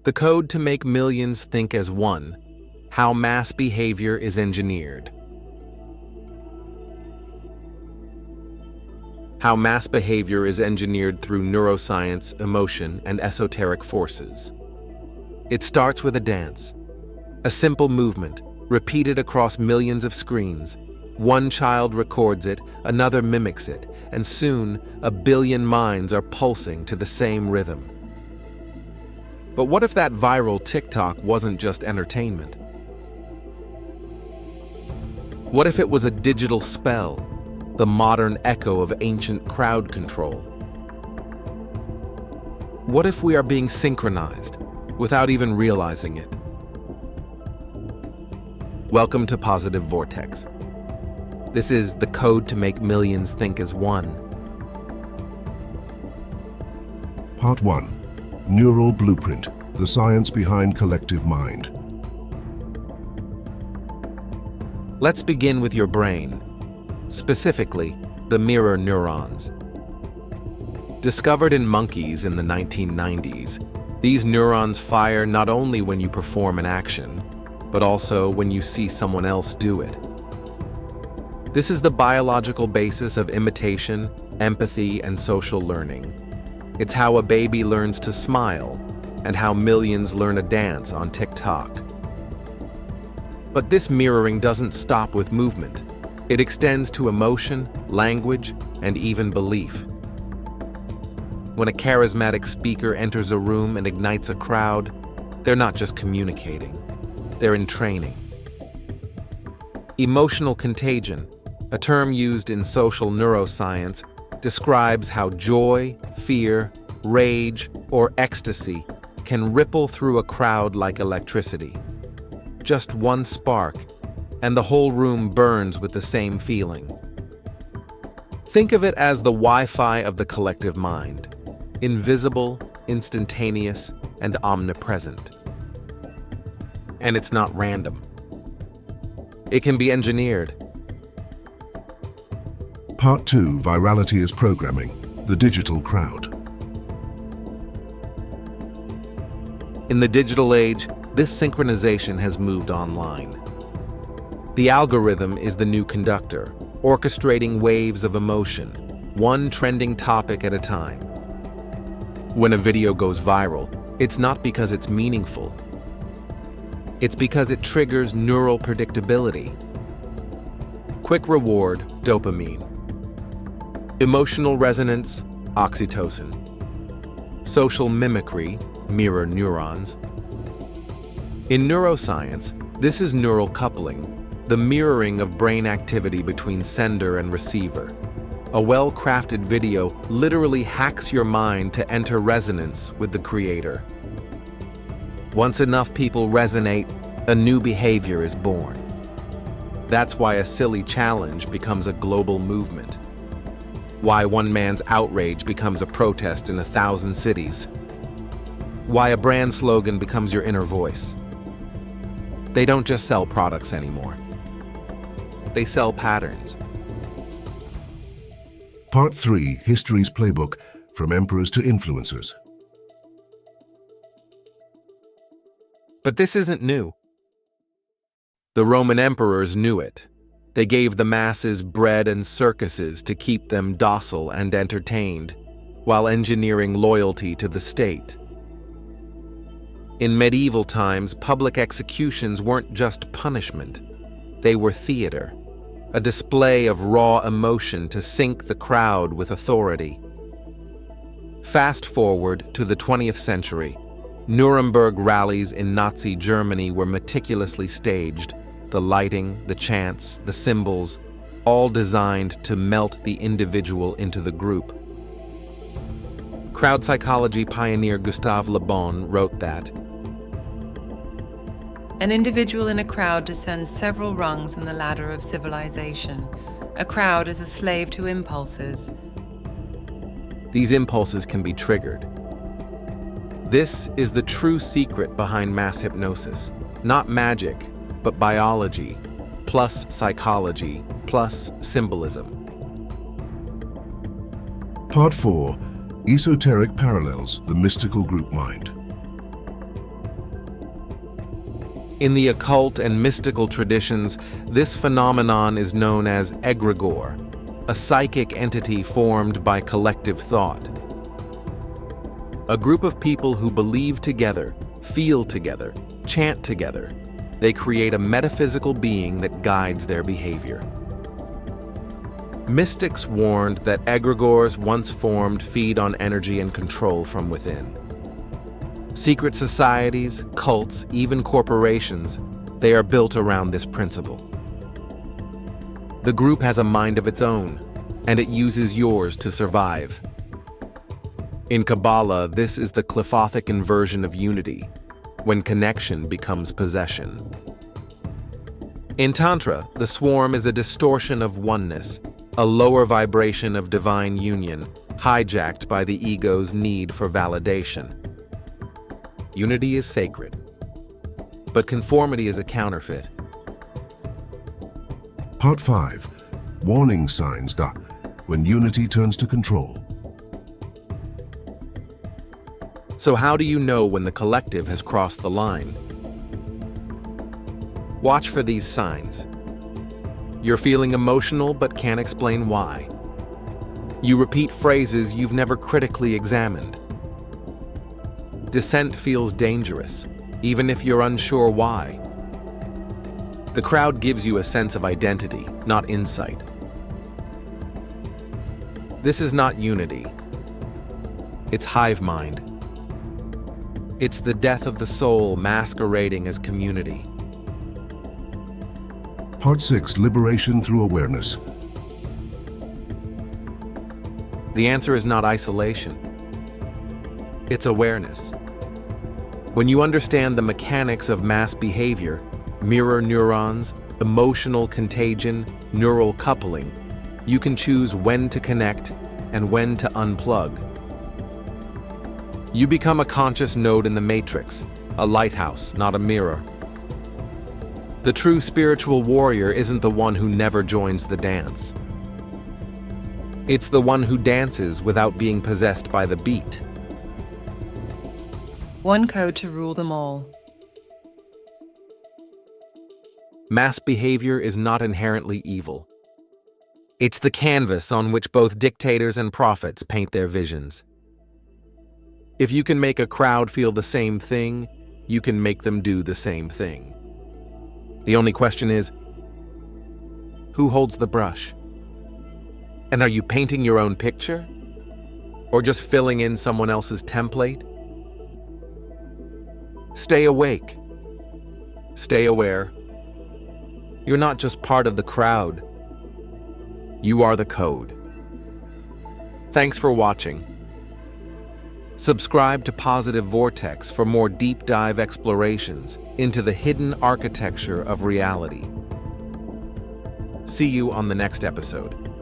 The code to make millions think as one. How mass behavior is engineered. How mass behavior is engineered through neuroscience, emotion, and esoteric forces. It starts with a dance. A simple movement, repeated across millions of screens. One child records it, another mimics it, and soon a billion minds are pulsing to the same rhythm. But what if that viral TikTok wasn't just entertainment? What if it was a digital spell, the modern echo of ancient crowd control? What if we are being synchronized without even realizing it? Welcome to Positive Vortex. This is the code to make millions think as one. Part 1. Neural Blueprint, the science behind collective mind. Let's begin with your brain, specifically the mirror neurons. Discovered in monkeys in the 1990s, these neurons fire not only when you perform an action, but also when you see someone else do it. This is the biological basis of imitation, empathy, and social learning. It's how a baby learns to smile, and how millions learn a dance on TikTok. But this mirroring doesn't stop with movement. It extends to emotion, language, and even belief. When a charismatic speaker enters a room and ignites a crowd, they're not just communicating, they're in training. Emotional contagion, a term used in social neuroscience, describes how joy, fear, rage, or ecstasy can ripple through a crowd like electricity. Just one spark, and the whole room burns with the same feeling. Think of it as the Wi-Fi of the collective mind, invisible, instantaneous, and omnipresent. And it's not random. It can be engineered. Part 2. Virality is programming, the digital crowd. In the digital age, this synchronization has moved online. The algorithm is the new conductor, orchestrating waves of emotion, one trending topic at a time. When a video goes viral, it's not because it's meaningful. It's because it triggers neural predictability. Quick reward, dopamine. Emotional resonance, oxytocin. Social mimicry, mirror neurons. In neuroscience, this is neural coupling, the mirroring of brain activity between sender and receiver. A well-crafted video literally hacks your mind to enter resonance with the creator. Once enough people resonate, a new behavior is born. That's why a silly challenge becomes a global movement. Why one man's outrage becomes a protest in 1,000 cities. Why a brand slogan becomes your inner voice. They don't just sell products anymore. They sell patterns. Part 3. History's Playbook, from emperors to influencers. But this isn't new. The Roman emperors knew it. They gave the masses bread and circuses to keep them docile and entertained, while engineering loyalty to the state. In medieval times, public executions weren't just punishment. They were theater, a display of raw emotion to sync the crowd with authority. Fast forward to the 20th century, Nuremberg rallies in Nazi Germany were meticulously staged, the lighting, the chants, the symbols, all designed to melt the individual into the group. Crowd psychology pioneer Gustave Le Bon wrote that, "An individual in a crowd descends several rungs in the ladder of civilization. A crowd is a slave to impulses." These impulses can be triggered. This is the true secret behind mass hypnosis. Not magic, but biology, plus psychology, plus symbolism. Part 4. Esoteric Parallels, the mystical group mind. In the occult and mystical traditions, this phenomenon is known as egregore, a psychic entity formed by collective thought. A group of people who believe together, feel together, chant together. They create a metaphysical being that guides their behavior. Mystics warned that egregores once formed feed on energy and control from within. Secret societies, cults, even corporations, they are built around this principle. The group has a mind of its own, and it uses yours to survive. In Kabbalah, this is the Qliphothic inversion of unity, when connection becomes possession. In Tantra, the swarm is a distortion of oneness, a lower vibration of divine union, hijacked by the ego's need for validation. Unity is sacred, but conformity is a counterfeit. Part 5. Warning signs when unity turns to control. So how do you know when the collective has crossed the line? Watch for these signs. You're feeling emotional but can't explain why. You repeat phrases you've never critically examined. Dissent feels dangerous, even if you're unsure why. The crowd gives you a sense of identity, not insight. This is not unity. It's hive mind. It's the death of the soul masquerading as community. Part 6. Liberation through awareness. The answer is not isolation. It's awareness. When you understand the mechanics of mass behavior, mirror neurons, emotional contagion, neural coupling, you can choose when to connect and when to unplug. You become a conscious node in the matrix, a lighthouse, not a mirror. The true spiritual warrior isn't the one who never joins the dance. It's the one who dances without being possessed by the beat. One code to rule them all. Mass behavior is not inherently evil. It's the canvas on which both dictators and prophets paint their visions. If you can make a crowd feel the same thing, you can make them do the same thing. The only question is, who holds the brush? And are you painting your own picture? Or just filling in someone else's template? Stay awake. Stay aware. You're not just part of the crowd. You are the code. Thanks for watching. Subscribe to Positive Vortex for more deep dive explorations into the hidden architecture of reality. See you on the next episode.